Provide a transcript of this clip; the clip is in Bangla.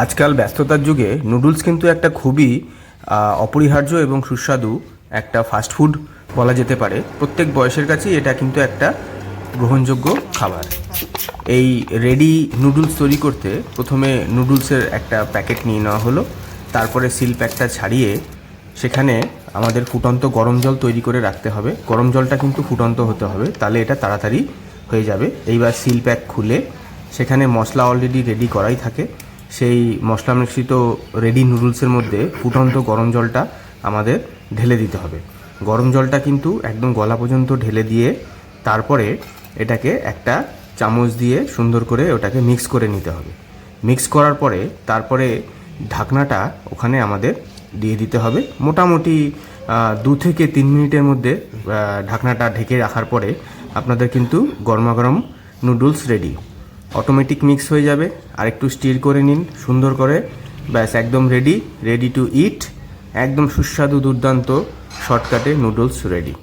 আজকাল ব্যস্ততার যুগে নুডলস কিন্তু একটা খুবই অপরিহার্য এবং সুস্বাদু একটা ফাস্টফুড বলা যেতে পারে। প্রত্যেক বয়সের কাছেই এটা কিন্তু একটা গ্রহণযোগ্য খাবার। এই রেডি নুডলস তৈরি করতে প্রথমে নুডলসের একটা প্যাকেট নিয়ে নেওয়া হলো। তারপরে সিল প্যাকটা ছাড়িয়ে সেখানে আমাদের ফুটন্ত গরম জল তৈরি করে রাখতে হবে। গরম জলটা কিন্তু ফুটন্ত হতে হবে, তাহলে এটা তাড়াতাড়ি হয়ে যাবে। এইবার সিল প্যাক খুলে সেখানে মশলা অলরেডি রেডি করাই থাকে। সেই মশলা মিশ্রিত রেডি নুডলসের মধ্যে ফুটন্ত গরম জলটা আমাদের ঢেলে দিতে হবে। গরম জলটা কিন্তু একদম গলা পর্যন্ত ঢেলে দিয়ে তারপরে এটাকে একটা চামচ দিয়ে সুন্দর করে ওটাকে মিক্স করে নিতে হবে। মিক্স করার পরে তারপরে ঢাকনাটা ওখানে আমাদের দিয়ে দিতে হবে। মোটামুটি 2 থেকে 3 মিনিটের মধ্যে ঢাকনাটা ঢেকে রাখার পরে আপনাদের কিন্তু গরমাগরম নুডলস রেডি। অটোমেটিক মিক্স হয়ে যাবে। আর একটু স্টির করে নিন সুন্দর করে, ব্যাস একদম রেডি টু ইট। একদম সুস্বাদু দুর্দান্ত শর্টকাটে নুডলস রেডি।